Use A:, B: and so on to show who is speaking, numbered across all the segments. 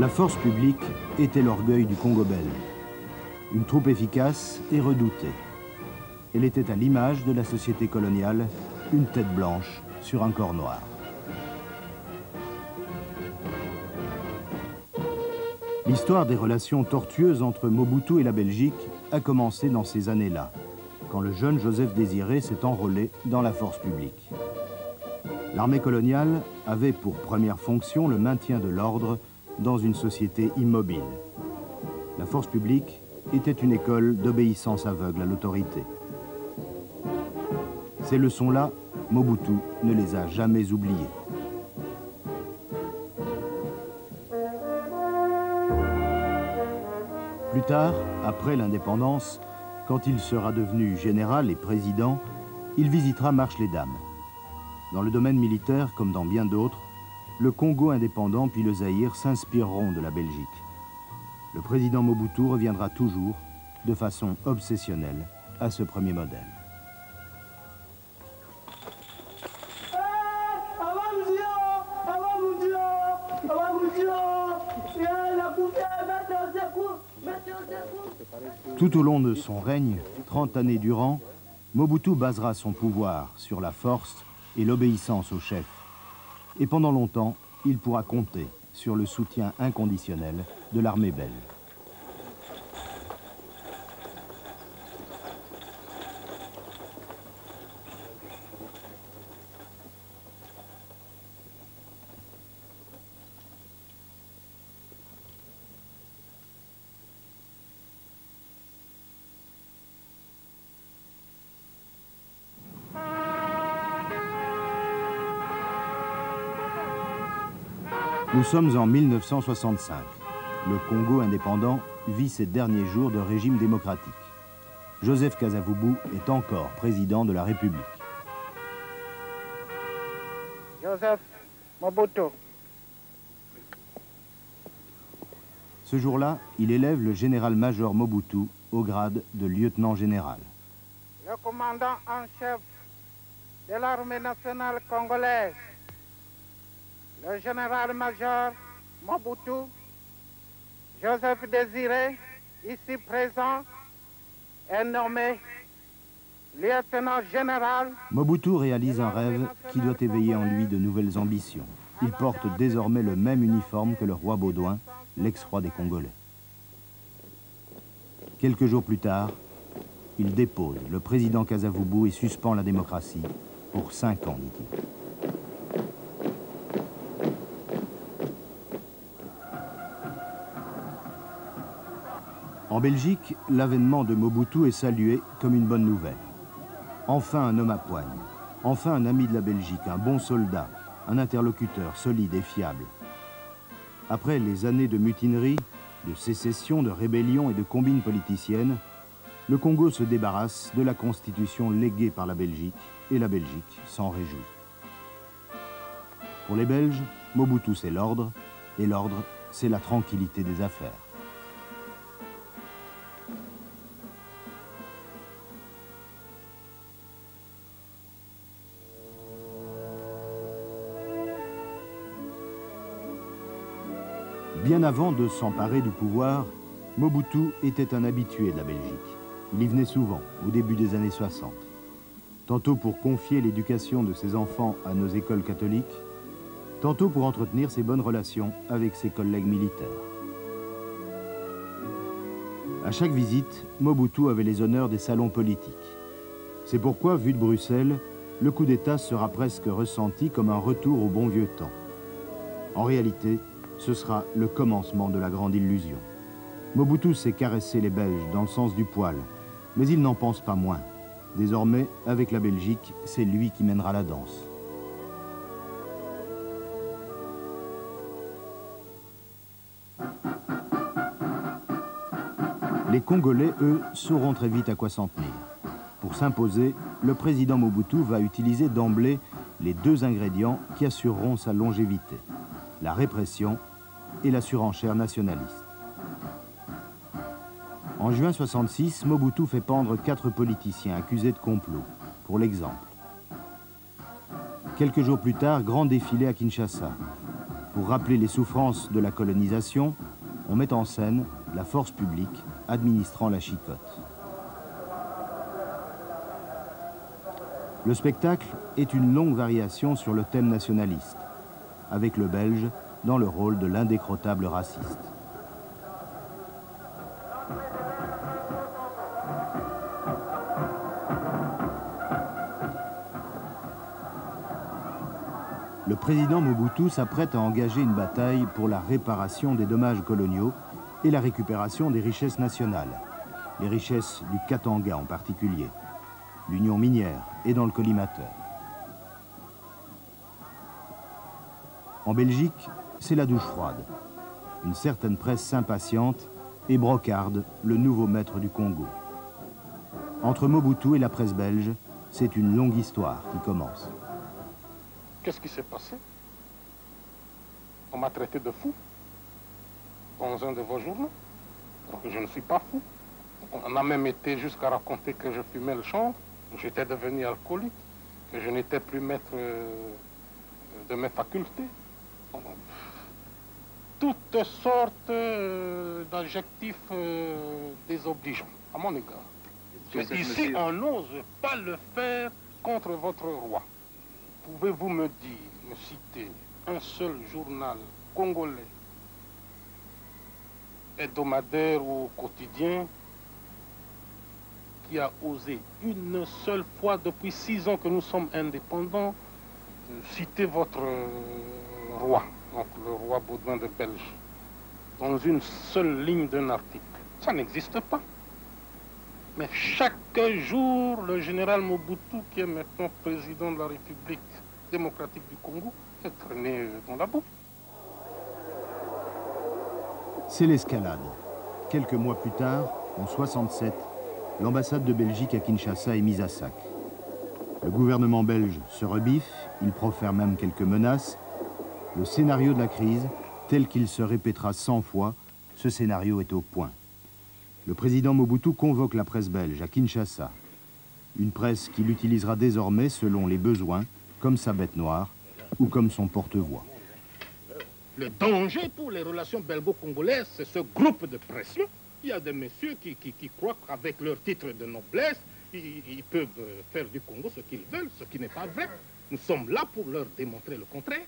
A: La force publique était l'orgueil du Congo belge. Une troupe efficace et redoutée. Elle était à l'image de la société coloniale, une tête blanche sur un corps noir. L'histoire des relations tortueuses entre Mobutu et la Belgique a commencé dans ces années-là, quand le jeune Joseph Désiré s'est enrôlé dans la force publique. L'armée coloniale avait pour première fonction le maintien de l'ordre dans une société immobile. La force publique était une école d'obéissance aveugle à l'autorité. Ces leçons-là, Mobutu ne les a jamais oubliées. Plus tard, après l'indépendance, quand il sera devenu général et président, il visitera Marche-les-Dames. Dans le domaine militaire, comme dans bien d'autres, le Congo indépendant puis le Zaïre s'inspireront de la Belgique. Le président Mobutu reviendra toujours, de façon obsessionnelle, à ce premier modèle. Tout au long de son règne, 30 années durant, Mobutu basera son pouvoir sur la force et l'obéissance au chef. Et pendant longtemps, il pourra compter sur le soutien inconditionnel de l'armée belge. Nous sommes en 1965. Le Congo indépendant vit ses derniers jours de régime démocratique. Joseph Kasavubu est encore président de la République.
B: Joseph Mobutu.
A: Ce jour-là, il élève le général-major Mobutu au grade de lieutenant général.
B: Le commandant en chef de l'armée nationale congolaise, le général-major Mobutu, Joseph Désiré, ici présent, est nommé lieutenant général.
A: Mobutu réalise un rêve qui doit éveiller en lui de nouvelles ambitions. Il porte désormais le même uniforme que le roi Baudouin, l'ex-roi des Congolais. Quelques jours plus tard, il dépose le président Kasavubu et suspend la démocratie pour 5 ans, dit-il. En Belgique, l'avènement de Mobutu est salué comme une bonne nouvelle. Enfin un homme à poigne, enfin un ami de la Belgique, un bon soldat, un interlocuteur solide et fiable. Après les années de mutinerie, de sécession, de rébellion et de combines politiciennes, le Congo se débarrasse de la constitution léguée par la Belgique et la Belgique s'en réjouit. Pour les Belges, Mobutu c'est l'ordre et l'ordre c'est la tranquillité des affaires. Bien avant de s'emparer du pouvoir, Mobutu était un habitué de la Belgique. Il y venait souvent, au début des années 60. Tantôt pour confier l'éducation de ses enfants à nos écoles catholiques, tantôt pour entretenir ses bonnes relations avec ses collègues militaires. À chaque visite, Mobutu avait les honneurs des salons politiques. C'est pourquoi, vu de Bruxelles, le coup d'État sera presque ressenti comme un retour au bon vieux temps. En réalité, ce sera le commencement de la grande illusion. Mobutu sait caresser les Belges dans le sens du poil, mais il n'en pense pas moins. Désormais, avec la Belgique, c'est lui qui mènera la danse. Les Congolais, eux, sauront très vite à quoi s'en tenir. Pour s'imposer, le président Mobutu va utiliser d'emblée les 2 ingrédients qui assureront sa longévité, la répression et la surenchère nationaliste. En juin 66, Mobutu fait pendre 4 politiciens accusés de complot, pour l'exemple. Quelques jours plus tard, grand défilé à Kinshasa. Pour rappeler les souffrances de la colonisation, on met en scène la force publique administrant la chicotte. Le spectacle est une longue variation sur le thème nationaliste, avec le Belge dans le rôle de l'indécrottable raciste. Le président Mobutu s'apprête à engager une bataille pour la réparation des dommages coloniaux et la récupération des richesses nationales, les richesses du Katanga en particulier, l'union minière et dans le collimateur. En Belgique, c'est la douche froide. Une certaine presse s'impatiente et brocarde le nouveau maître du Congo. Entre Mobutu et la presse belge, c'est une longue histoire qui commence.
C: Qu'est-ce qui s'est passé? On m'a traité de fou dans un de vos journaux. Alors que je ne suis pas fou. On a même été jusqu'à raconter que je fumais le chanvre, que j'étais devenu alcoolique, que je n'étais plus maître de mes facultés. Toutes sortes d'adjectifs désobligeants à mon égard. Ici, on n'ose pas le faire contre votre roi. Pouvez-vous me dire, me citer un seul journal congolais, hebdomadaire ou quotidien, qui a osé une seule fois depuis 6 ans que nous sommes indépendants citer votre roi, donc le roi Baudouin de Belge, dans une seule ligne d'un article? Ça n'existe pas. Mais chaque jour, le général Mobutu, qui est maintenant président de la République démocratique du Congo, est traîné dans la boue.
A: C'est l'escalade. Quelques mois plus tard, en 67, l'ambassade de Belgique à Kinshasa est mise à sac. Le gouvernement belge se rebiffe, il profère même quelques menaces. Le scénario de la crise, tel qu'il se répétera 100 fois, ce scénario est au point. Le président Mobutu convoque la presse belge à Kinshasa. Une presse qu'il utilisera désormais selon les besoins, comme sa bête noire ou comme son porte-voix.
C: Le danger pour les relations belgo-congolaises, c'est ce groupe de pression. Il y a des messieurs qui croient qu'avec leur titre de noblesse, ils peuvent faire du Congo ce qu'ils veulent, ce qui n'est pas vrai. Nous sommes là pour leur démontrer le contraire.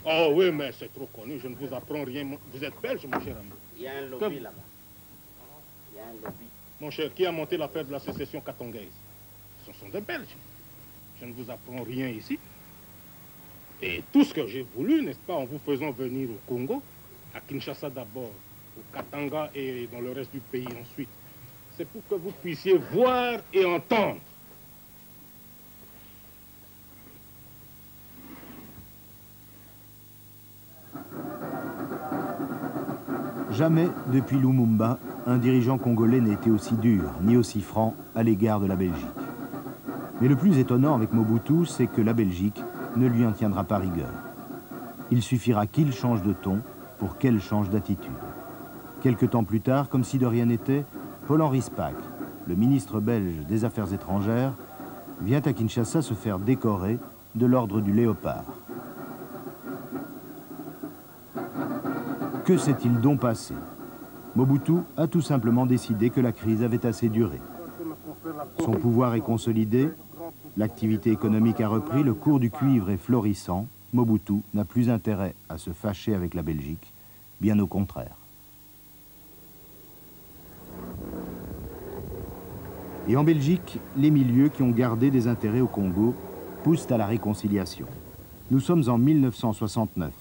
C: Oh oui, mais c'est trop connu, je ne vous apprends rien. Vous êtes belge, mon cher ami.
D: Il y a un lobby là-bas. Il y a un lobby.
C: Mon cher, qui a monté l'affaire de la sécession katongaise? Ce sont des Belges. Je ne vous apprends rien ici. Et tout ce que j'ai voulu, n'est-ce pas, en vous faisant venir au Congo, à Kinshasa d'abord, au Katanga et dans le reste du pays ensuite, c'est pour que vous puissiez voir et entendre.
A: Jamais, depuis Lumumba, un dirigeant congolais n'a été aussi dur, ni aussi franc à l'égard de la Belgique. Mais le plus étonnant avec Mobutu, c'est que la Belgique ne lui en tiendra pas rigueur. Il suffira qu'il change de ton pour qu'elle change d'attitude. Quelque temps plus tard, comme si de rien n'était, Paul-Henri Spaak, le ministre belge des Affaires étrangères, vient à Kinshasa se faire décorer de l'ordre du Léopard. Que s'est-il donc passé? Mobutu a tout simplement décidé que la crise avait assez duré. Son pouvoir est consolidé, l'activité économique a repris, le cours du cuivre est florissant. Mobutu n'a plus intérêt à se fâcher avec la Belgique, bien au contraire. Et en Belgique, les milieux qui ont gardé des intérêts au Congo poussent à la réconciliation. Nous sommes en 1969.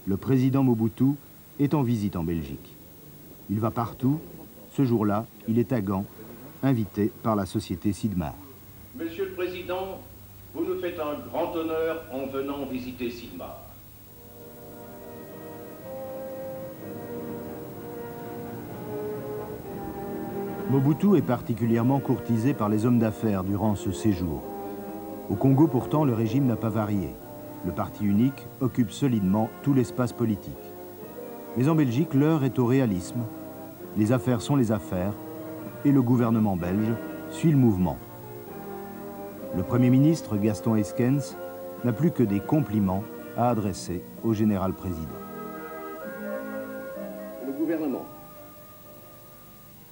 A: Le président Mobutu est en visite en Belgique. Il va partout. Ce jour-là, il est à Gand, invité par la société Sidmar.
E: Monsieur le Président, vous nous faites un grand honneur en venant visiter Sidmar.
A: Mobutu est particulièrement courtisé par les hommes d'affaires durant ce séjour. Au Congo, pourtant, le régime n'a pas varié. Le parti unique occupe solidement tout l'espace politique. Mais en Belgique, l'heure est au réalisme. Les affaires sont les affaires, et le gouvernement belge suit le mouvement. Le Premier ministre, Gaston Eyskens, n'a plus que des compliments a adressé au général président.
E: Le gouvernement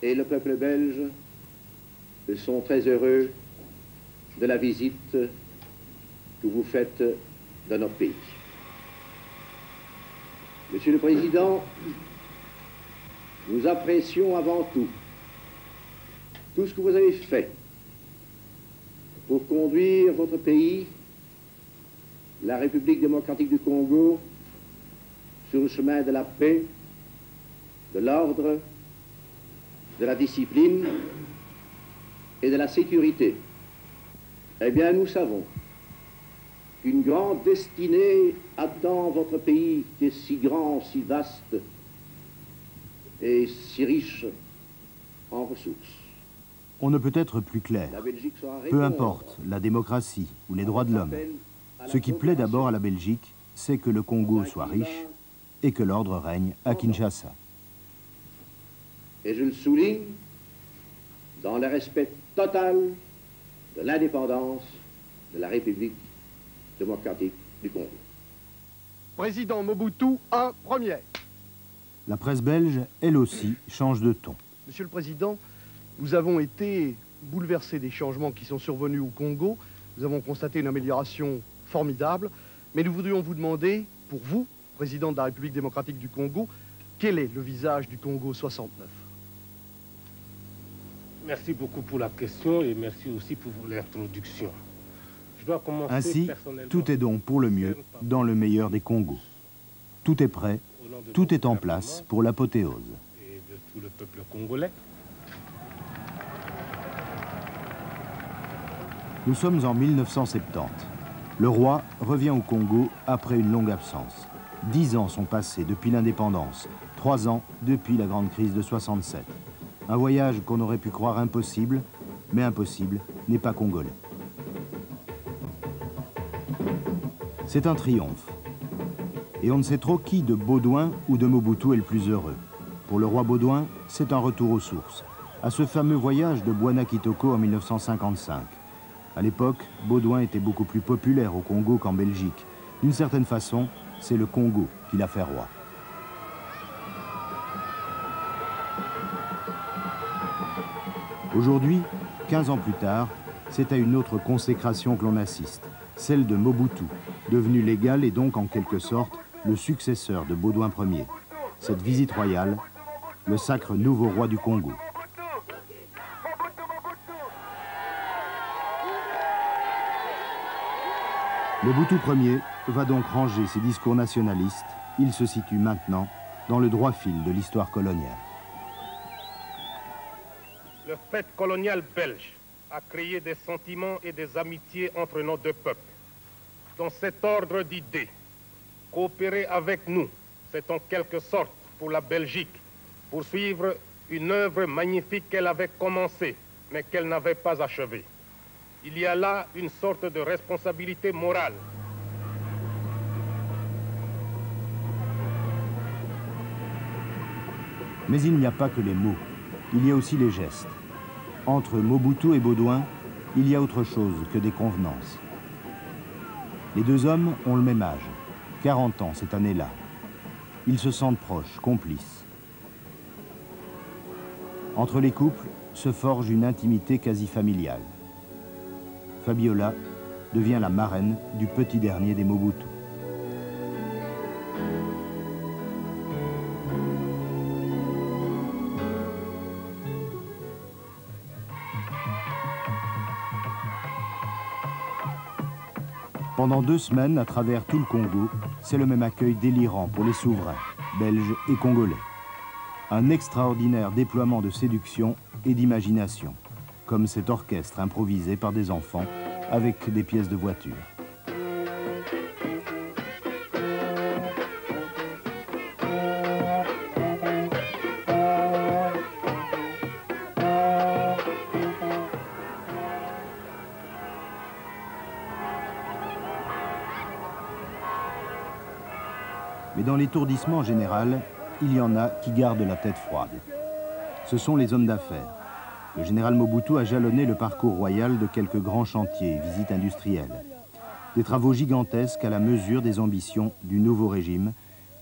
E: et le peuple belge sont très heureux de la visite que vous faites dans notre pays. Monsieur le Président, nous apprécions avant tout ce que vous avez fait pour conduire votre pays, la République démocratique du Congo, sur le chemin de la paix, de l'ordre, de la discipline et de la sécurité. Eh bien, nous savons qu'une grande destinée attend votre pays qui est si grand, si vaste et si riche en ressources.
A: On ne peut être plus clair. Peu importe la démocratie ou les droits de l'homme. Ce qui plaît d'abord à la Belgique, c'est que le Congo soit riche et que l'ordre règne à Kinshasa.
E: Et je le souligne, dans le respect total de l'indépendance de la République démocratique du Congo.
F: Président Mobutu, un premier.
A: La presse belge, elle aussi, change de ton.
F: Monsieur le Président, nous avons été bouleversés des changements qui sont survenus au Congo. Nous avons constaté une amélioration formidable, mais nous voudrions vous demander, pour vous, Président de la République démocratique du Congo, quel est le visage du Congo 69?
C: Merci beaucoup pour la question et merci aussi pour l'introduction. Je dois commencer
A: Ainsi,
C: personnellement.
A: tout est donc pour le mieux dans le meilleur des Congos. Tout est prêt, tout est en place pour l'apothéose.
C: Et de tout le peuple congolais.
A: Nous sommes en 1970. Le roi revient au Congo après une longue absence. 10 ans sont passés depuis l'indépendance, 3 ans depuis la grande crise de 67. Un voyage qu'on aurait pu croire impossible, mais impossible n'est pas congolais. C'est un triomphe. Et on ne sait trop qui de Baudouin ou de Mobutu est le plus heureux. Pour le roi Baudouin, c'est un retour aux sources, à ce fameux voyage de Bwana Kitoko en 1955. À l'époque, Baudouin était beaucoup plus populaire au Congo qu'en Belgique. D'une certaine façon, c'est le Congo qui l'a fait roi. Aujourd'hui, 15 ans plus tard, c'est à une autre consécration que l'on assiste, celle de Mobutu, devenu légal et donc en quelque sorte le successeur de Baudouin Ier. Cette visite royale, le sacre nouveau roi du Congo. Mobutu Ier va donc ranger ses discours nationalistes. Il se situe maintenant dans le droit fil de l'histoire coloniale.
C: Le fait colonial belge a créé des sentiments et des amitiés entre nos deux peuples. Dans cet ordre d'idées, coopérer avec nous, c'est en quelque sorte pour la Belgique poursuivre une œuvre magnifique qu'elle avait commencée, mais qu'elle n'avait pas achevée. Il y a là une sorte de responsabilité morale.
A: Mais il n'y a pas que les mots, il y a aussi les gestes. Entre Mobutu et Baudouin, il y a autre chose que des convenances. Les deux hommes ont le même âge, 40 ans cette année-là. Ils se sentent proches, complices. Entre les couples se forge une intimité quasi familiale. Fabiola devient la marraine du petit dernier des Mobutu. Pendant 2 semaines, à travers tout le Congo, c'est le même accueil délirant pour les souverains, belges et congolais. Un extraordinaire déploiement de séduction et d'imagination, comme cet orchestre improvisé par des enfants avec des pièces de voiture. Mais dans l'étourdissement général, il y en a qui gardent la tête froide. Ce sont les hommes d'affaires. Le général Mobutu a jalonné le parcours royal de quelques grands chantiers et visites industrielles. des travaux gigantesques à la mesure des ambitions du nouveau régime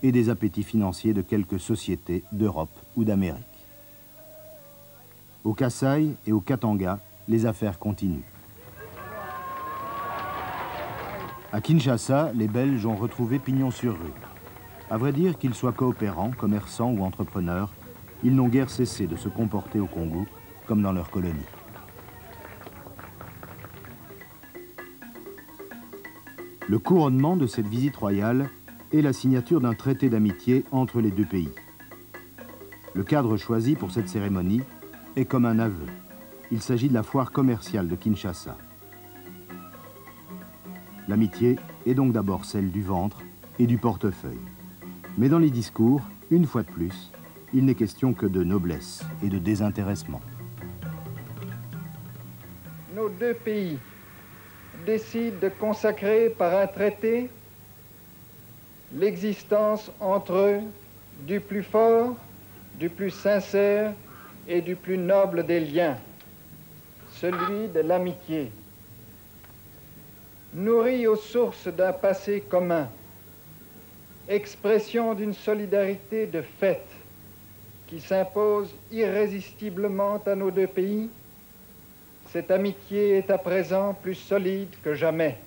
A: et des appétits financiers de quelques sociétés d'Europe ou d'Amérique. Au Kasaï et au Katanga, les affaires continuent. À Kinshasa, les Belges ont retrouvé pignon sur rue. À vrai dire, qu'ils soient coopérants, commerçants ou entrepreneurs, ils n'ont guère cessé de se comporter au Congo comme dans leur colonie. Le couronnement de cette visite royale est la signature d'un traité d'amitié entre les deux pays. Le cadre choisi pour cette cérémonie est comme un aveu. Il s'agit de la foire commerciale de Kinshasa. L'amitié est donc d'abord celle du ventre et du portefeuille. Mais dans les discours, une fois de plus, il n'est question que de noblesse et de désintéressement.
G: Nos deux pays décident de consacrer par un traité l'existence entre eux du plus fort, du plus sincère et du plus noble des liens, celui de l'amitié. Nourri aux sources d'un passé commun, expression d'une solidarité de fait qui s'impose irrésistiblement à nos deux pays, cette amitié est à présent plus solide que jamais.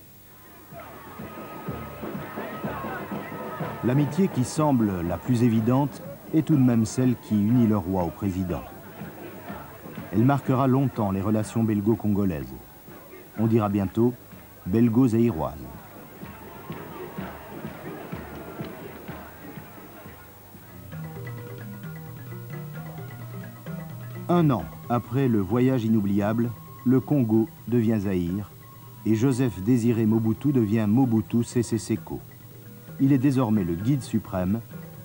A: L'amitié qui semble la plus évidente est tout de même celle qui unit le roi au président. Elle marquera longtemps les relations belgo-congolaises. On dira bientôt belgo-zaïroises. Un an après le voyage inoubliable, le Congo devient Zaïre et Joseph Désiré Mobutu devient Mobutu Sese Seko. Il est désormais le guide suprême,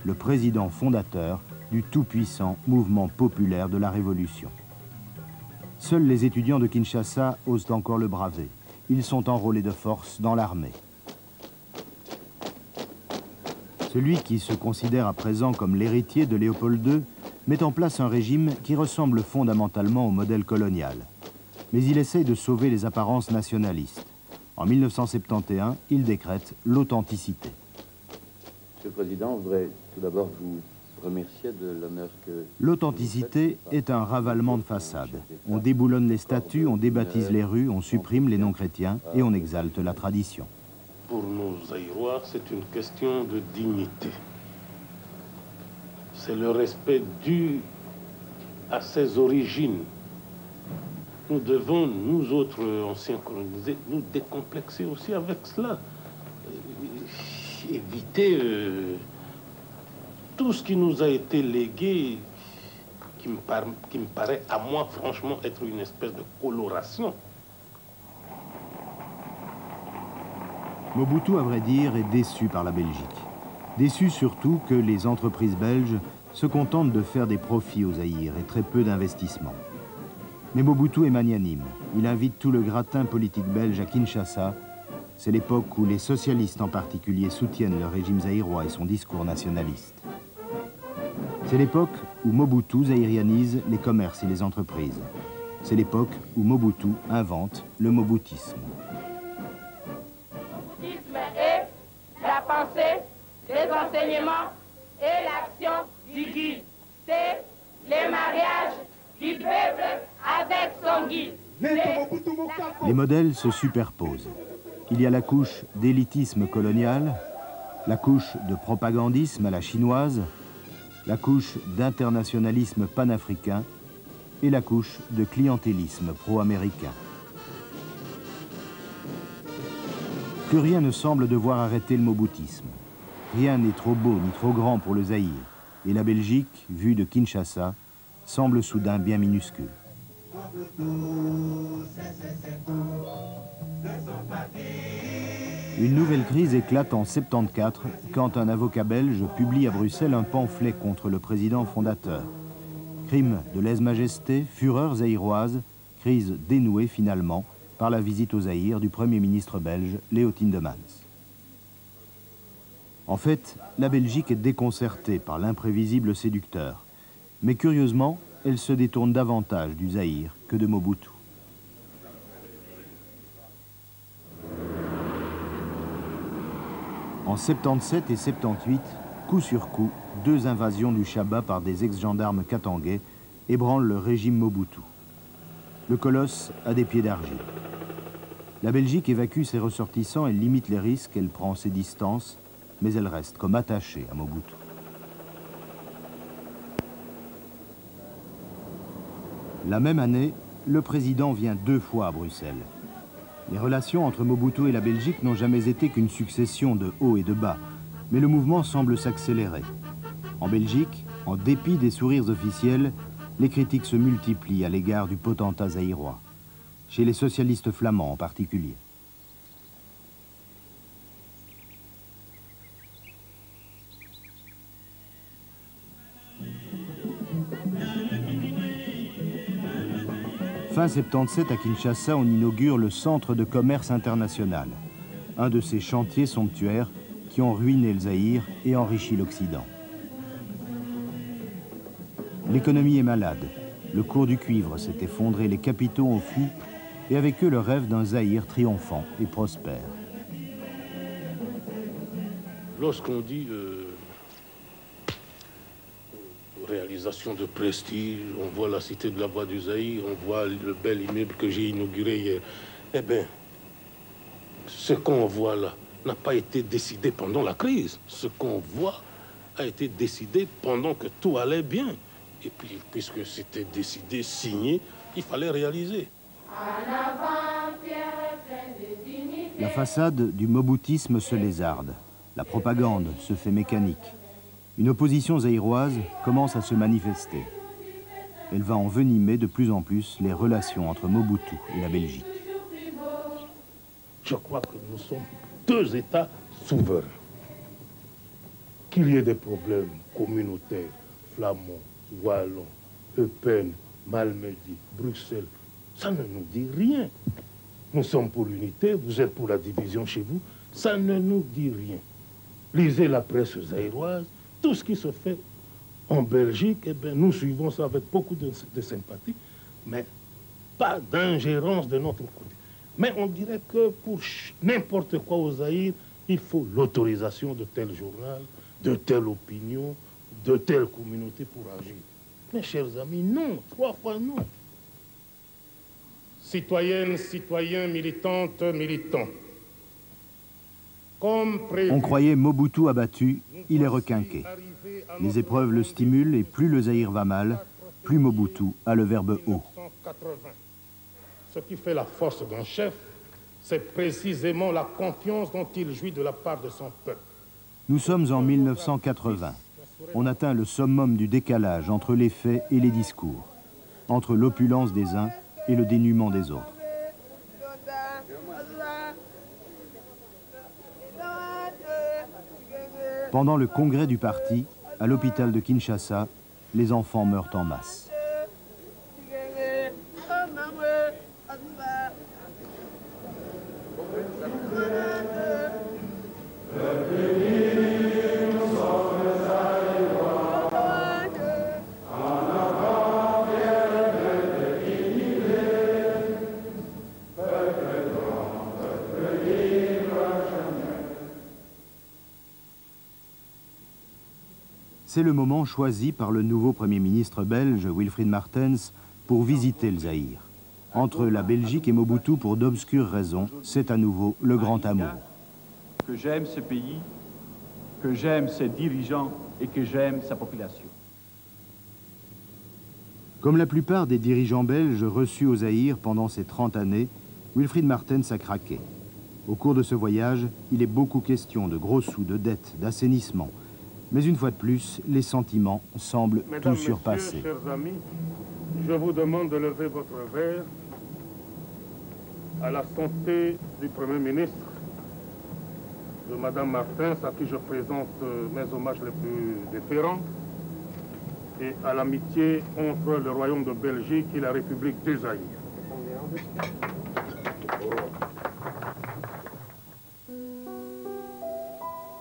A: le président fondateur du tout-puissant mouvement populaire de la Révolution. Seuls les étudiants de Kinshasa osent encore le braver. Ils sont enrôlés de force dans l'armée. Celui qui se considère à présent comme l'héritier de Léopold II met en place un régime qui ressemble fondamentalement au modèle colonial. Mais il essaye de sauver les apparences nationalistes. En 1971, il décrète l'authenticité.
H: Monsieur le Président, je voudrais tout d'abord vous remercier de l'honneur que...
A: L'authenticité est un ravalement de façade. On déboulonne les statues, on débaptise les rues, on supprime les non-chrétiens et on exalte la tradition.
C: Pour nos Zaïrois, c'est une question de dignité. C'est le respect dû à ses origines. Nous devons, nous autres anciens colonisés, nous décomplexer aussi avec cela. Éviter tout ce qui nous a été légué, qui me paraît à moi franchement être une espèce de coloration.
A: Mobutu, à vrai dire, est déçu par la Belgique. Déçu surtout que les entreprises belges se contentent de faire des profits aux Zaïre et très peu d'investissements. Mais Mobutu est magnanime. Il invite tout le gratin politique belge à Kinshasa. C'est l'époque où les socialistes en particulier soutiennent le régime zaïrois et son discours nationaliste. C'est l'époque où Mobutu zaïrianise les commerces et les entreprises. C'est l'époque où Mobutu invente le mobutisme.
I: Le moboutisme est la pensée, les enseignements et l'action du guide. C'est les mariages du peuple avec son guide.
A: Les modèles se superposent. Il y a la couche d'élitisme colonial, la couche de propagandisme à la chinoise, la couche d'internationalisme panafricain et la couche de clientélisme pro-américain. Plus rien ne semble devoir arrêter le mobutisme. Rien n'est trop beau ni trop grand pour le Zaïre. Et la Belgique, vue de Kinshasa, semble soudain bien minuscule. Une nouvelle crise éclate en 1974 quand un avocat belge publie à Bruxelles un pamphlet contre le président fondateur. Crime de lèse-majesté, fureur zaïroise, crise dénouée finalement par la visite au Zaïre du Premier ministre belge Léo Tindemans. En fait, la Belgique est déconcertée par l'imprévisible séducteur. Mais curieusement, elle se détourne davantage du Zaïre que de Mobutu. En 77 et 78, coup sur coup, 2 invasions du Chaba par des ex-gendarmes katangais ébranlent le régime Mobutu. Le colosse a des pieds d'argile. La Belgique évacue ses ressortissants et limite les risques, elle prend ses distances, mais elle reste comme attachée à Mobutu. La même année, le président vient 2 fois à Bruxelles. Les relations entre Mobutu et la Belgique n'ont jamais été qu'une succession de hauts et de bas, mais le mouvement semble s'accélérer. En Belgique, en dépit des sourires officiels, les critiques se multiplient à l'égard du potentat zaïrois, chez les socialistes flamands en particulier. Fin 77, à Kinshasa, on inaugure le Centre de commerce international, un de ces chantiers somptuaires qui ont ruiné le Zaïre et enrichi l'Occident. L'économie est malade, le cours du cuivre s'est effondré, les capitaux ont fui, et avec eux le rêve d'un Zaïre triomphant et prospère.
C: Lorsqu'on dit réalisation de prestige, on voit la cité de la Voie du Zaïre, on voit le bel immeuble que j'ai inauguré hier. Eh bien, ce qu'on voit là n'a pas été décidé pendant la crise. Ce qu'on voit a été décidé pendant que tout allait bien. Et puis, puisque c'était décidé, signé, il fallait réaliser.
A: La façade du mobutisme se lézarde. La propagande se fait mécanique. Une opposition zaïroise commence à se manifester. Elle va envenimer de plus en plus les relations entre Mobutu et la Belgique.
C: Je crois que nous sommes 2 États souverains. Qu'il y ait des problèmes communautaires, flamands, wallons, Eupen, Malmedy, Bruxelles, ça ne nous dit rien. Nous sommes pour l'unité, vous êtes pour la division chez vous, ça ne nous dit rien. Lisez la presse zaïroise, tout ce qui se fait en Belgique, eh bien, nous suivons ça avec beaucoup de sympathie, mais pas d'ingérence de notre côté. Mais on dirait que pour n'importe quoi au Zaïre, il faut l'autorisation de tel journal, de telle opinion, de telle communauté pour agir. Mes chers amis, non, 3 fois non. Citoyennes, citoyens, militantes, militants. Comme prévu,
A: on croyait Mobutu abattu, il est requinqué. Les épreuves le stimulent et plus le Zaïre va mal, plus Mobutu a le verbe haut.
C: Ce qui fait la force d'un chef, c'est précisément la confiance dont il jouit de la part de son peuple.
A: Nous sommes en 1980. On atteint le summum du décalage entre les faits et les discours, entre l'opulence des uns et le dénuement des autres. Pendant le congrès du parti, à l'hôpital de Kinshasa, les enfants meurent en masse. C'est le moment choisi par le nouveau Premier ministre belge, Wilfried Martens, pour visiter le Zaïre. Entre la Belgique et Mobutu, pour d'obscures raisons, c'est à nouveau le grand amour.
J: Que j'aime ce pays, que j'aime ses dirigeants et que j'aime sa population.
A: Comme la plupart des dirigeants belges reçus au Zaïre pendant ces 30 années, Wilfried Martens a craqué. Au cours de ce voyage, il est beaucoup question de gros sous, de dettes, d'assainissement. Mais une fois de plus, les sentiments semblent tout surpasser.
C: Mesdames, Messieurs, chers amis, je vous demande de lever votre verre à la santé du Premier ministre, de Madame Martens, à qui je présente mes hommages les plus déférents, et à l'amitié entre le Royaume de Belgique et la République du Zaïre.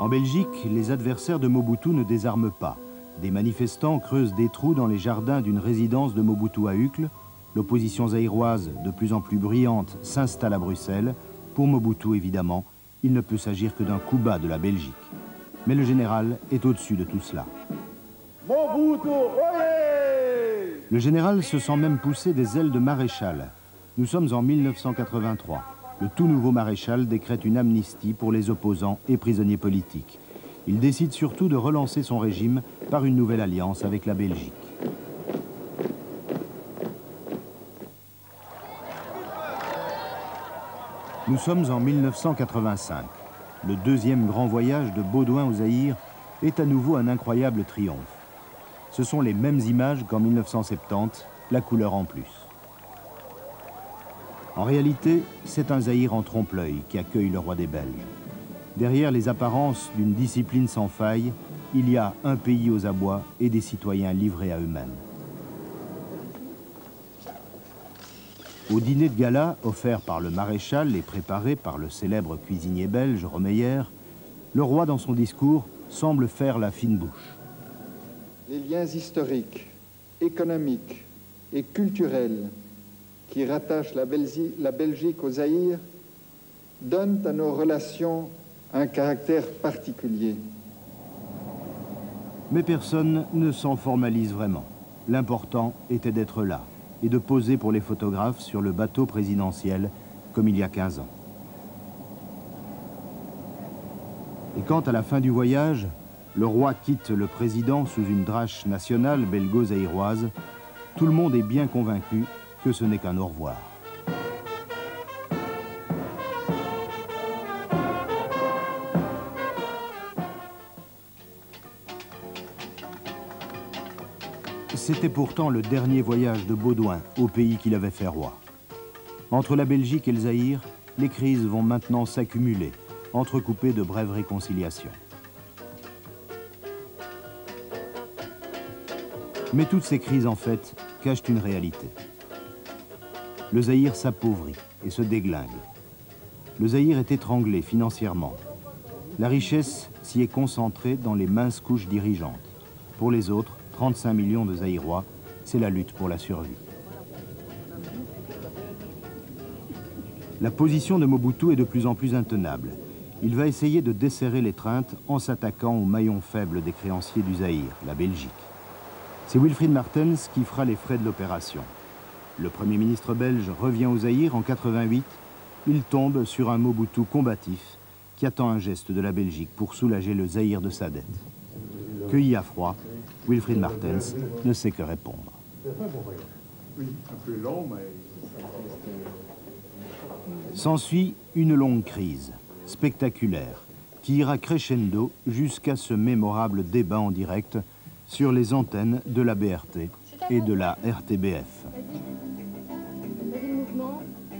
A: En Belgique, les adversaires de Mobutu ne désarment pas. Des manifestants creusent des trous dans les jardins d'une résidence de Mobutu à Uccle. L'opposition zaïroise, de plus en plus brillante, s'installe à Bruxelles. Pour Mobutu, évidemment, il ne peut s'agir que d'un coup bas de la Belgique. Mais le général est au-dessus de tout cela.
K: Mobutu, oyez!
A: Le général se sent même pousser des ailes de maréchal. Nous sommes en 1983. Le tout nouveau maréchal décrète une amnistie pour les opposants et prisonniers politiques. Il décide surtout de relancer son régime par une nouvelle alliance avec la Belgique. Nous sommes en 1985. Le deuxième grand voyage de Baudouin au Zaïre est à nouveau un incroyable triomphe. Ce sont les mêmes images qu'en 1970, la couleur en plus. En réalité, c'est un Zaïre en trompe-l'œil qui accueille le roi des Belges. Derrière les apparences d'une discipline sans faille, il y a un pays aux abois et des citoyens livrés à eux-mêmes. Au dîner de gala, offert par le maréchal et préparé par le célèbre cuisinier belge Romeyer, le roi, dans son discours, semble faire la fine bouche.
G: Les liens historiques, économiques et culturels qui rattachent la Belgique au Zaïre donnent à nos relations un caractère particulier.
A: Mais personne ne s'en formalise vraiment. L'important était d'être là et de poser pour les photographes sur le bateau présidentiel comme il y a 15 ans. Et quand à la fin du voyage, le roi quitte le président sous une drache nationale belgo-zaïroise, tout le monde est bien convaincu que ce n'est qu'un au revoir. C'était pourtant le dernier voyage de Baudouin au pays qu'il avait fait roi. Entre la Belgique et le Zaïre, les crises vont maintenant s'accumuler, entrecoupées de brèves réconciliations. Mais toutes ces crises, en fait, cachent une réalité. Le Zaïre s'appauvrit et se déglingue. Le Zaïre est étranglé financièrement. La richesse s'y est concentrée dans les minces couches dirigeantes. Pour les autres, 35 millions de Zaïrois, c'est la lutte pour la survie. La position de Mobutu est de plus en plus intenable. Il va essayer de desserrer l'étreinte en s'attaquant au maillon faible des créanciers du Zaïre, la Belgique. C'est Wilfried Martens qui fera les frais de l'opération. Le Premier ministre belge revient au Zaïre en 88. Il tombe sur un Mobutu combatif qui attend un geste de la Belgique pour soulager le Zaïre de sa dette. Cueilli à froid, Wilfried Martens ne sait que répondre. S'ensuit une longue crise, spectaculaire, qui ira crescendo jusqu'à ce mémorable débat en direct sur les antennes de la BRT et de la RTBF.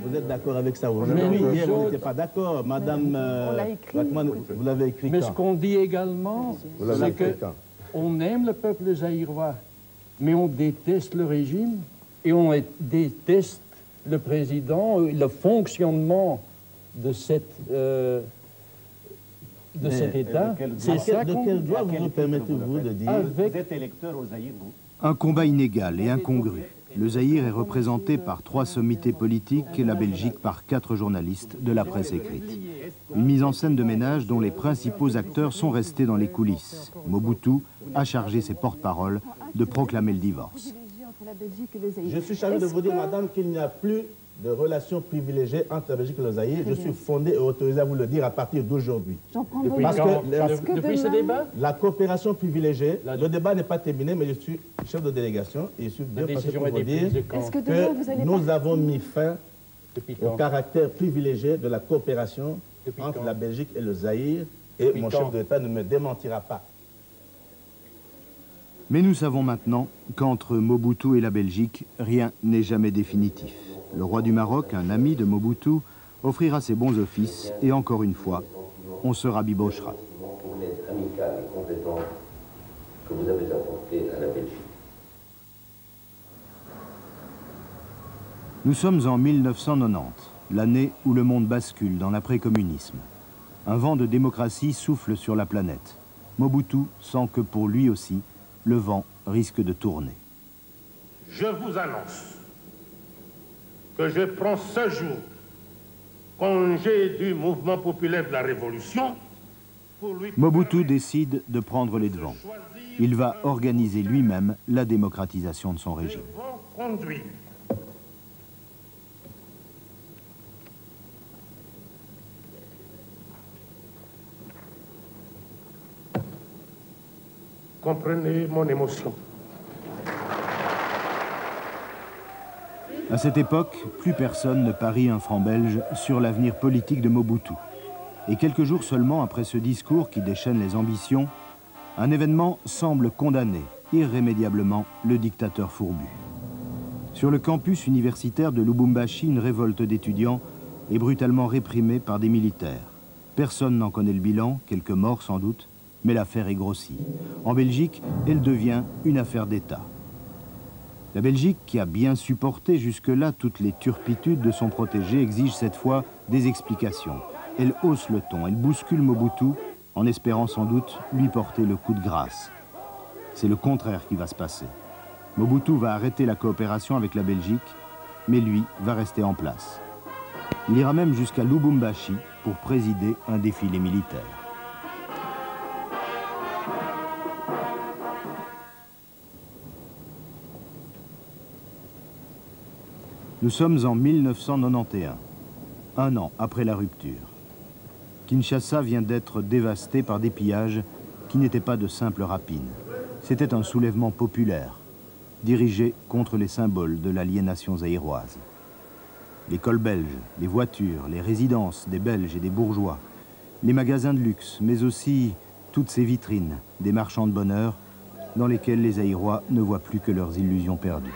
D: Vous êtes d'accord avec ça aujourd'hui? Hier, vous n'étiez pas d'accord. Madame Bachmann, vous l'avez écrit
L: Mais
D: quand?
L: ce qu'on dit également, c'est qu'on aime le peuple zaïrois, mais on déteste le régime et on déteste le président, le fonctionnement de cet État.
D: C'est ça de quel droit vous permettez-vous de dire?
L: Vous
D: êtes électeur au Zaïre, vous?
A: Un combat inégal et incongru. Le Zaïre est représenté par 3 sommités politiques et la Belgique par 4 journalistes de la presse écrite. Une mise en scène de ménage dont les principaux acteurs sont restés dans les coulisses. Mobutu a chargé ses porte-paroles de proclamer le divorce.
D: Je suis chargé de vous dire, madame, qu'il n'y a plus de relations privilégiées entre la Belgique et le Zaïre. Je suis fondé et autorisé à vous le dire à partir d'aujourd'hui.
L: Depuis ce débat,
D: la coopération privilégiée, le débat n'est pas terminé, mais je suis chef de délégation et je suis bien passé pour vous dire que nous avons mis fin au caractère privilégié de la coopération entre la Belgique et le Zaïre, et mon chef d'État ne me démentira pas.
A: Mais nous savons maintenant qu'entre Mobutu et la Belgique, rien n'est jamais définitif. Le roi du Maroc, un ami de Mobutu, offrira ses bons offices et encore une fois, on se rabibochera.
M: Pour l'aide amicale et compétente que vous avez apportée à la Belgique.
A: Nous sommes en 1990, l'année où le monde bascule dans l'après-communisme. Un vent de démocratie souffle sur la planète. Mobutu sent que pour lui aussi, le vent risque de tourner.
C: Je vous annonce que je prends ce jour congé du mouvement populaire de la Révolution.
A: Mobutu décide de prendre les devants. Il va organiser lui-même la démocratisation de son régime.
C: Comprenez mon émotion.
A: À cette époque, plus personne ne parie un franc belge sur l'avenir politique de Mobutu. Et quelques jours seulement après ce discours qui déchaîne les ambitions, un événement semble condamner irrémédiablement le dictateur fourbu. Sur le campus universitaire de Lubumbashi, une révolte d'étudiants est brutalement réprimée par des militaires. Personne n'en connaît le bilan, quelques morts sans doute, mais l'affaire est grossie. En Belgique, elle devient une affaire d'État. La Belgique, qui a bien supporté jusque-là toutes les turpitudes de son protégé, exige cette fois des explications. Elle hausse le ton, elle bouscule Mobutu, en espérant sans doute lui porter le coup de grâce. C'est le contraire qui va se passer. Mobutu va arrêter la coopération avec la Belgique, mais lui va rester en place. Il ira même jusqu'à Lubumbashi pour présider un défilé militaire. Nous sommes en 1991, un an après la rupture. Kinshasa vient d'être dévasté par des pillages qui n'étaient pas de simples rapines. C'était un soulèvement populaire, dirigé contre les symboles de l'aliénation zaïroise. L'école belge, les voitures, les résidences des Belges et des bourgeois, les magasins de luxe, mais aussi toutes ces vitrines, des marchands de bonheur, dans lesquels les Zaïrois ne voient plus que leurs illusions perdues.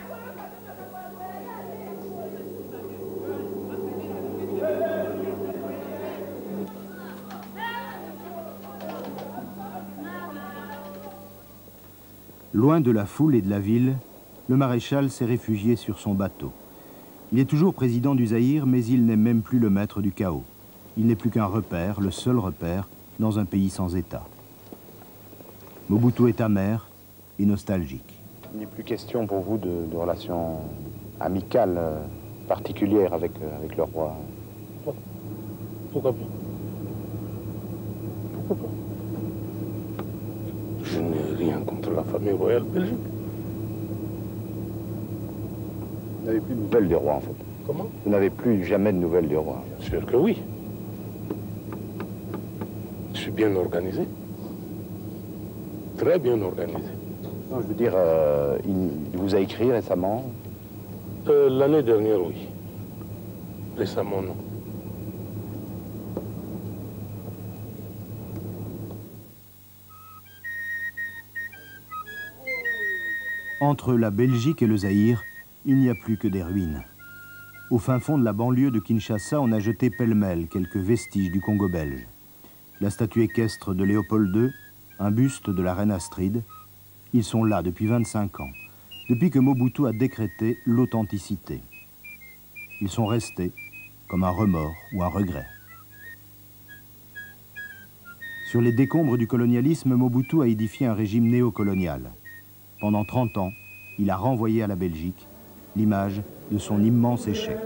A: Loin de la foule et de la ville, le maréchal s'est réfugié sur son bateau. Il est toujours président du Zaïre, mais il n'est même plus le maître du chaos. Il n'est plus qu'un repère, le seul repère, dans un pays sans État. Mobutu est amer et nostalgique.
N: Il n'est plus question pour vous de relations amicales particulières avec le roi?
C: Pourquoi pas? Pourquoi pas? Je n'ai rien contre la famille royale belgique.
N: Vous n'avez plus de nouvelles du roi, en fait.
C: Comment?
N: Vous n'avez plus jamais de nouvelles du roi?
C: Bien sûr que oui. Je suis bien organisé. Très bien organisé.
N: Non, je veux dire, il vous a écrit récemment?
C: L'année dernière, oui. Récemment, non.
A: Entre la Belgique et le Zaïre, il n'y a plus que des ruines. Au fin fond de la banlieue de Kinshasa, on a jeté pêle-mêle quelques vestiges du Congo belge. La statue équestre de Léopold II, un buste de la reine Astrid, ils sont là depuis 25 ans, depuis que Mobutu a décrété l'authenticité. Ils sont restés comme un remords ou un regret. Sur les décombres du colonialisme, Mobutu a édifié un régime néocolonial. Pendant 30 ans, il a renvoyé à la Belgique l'image de son immense échec.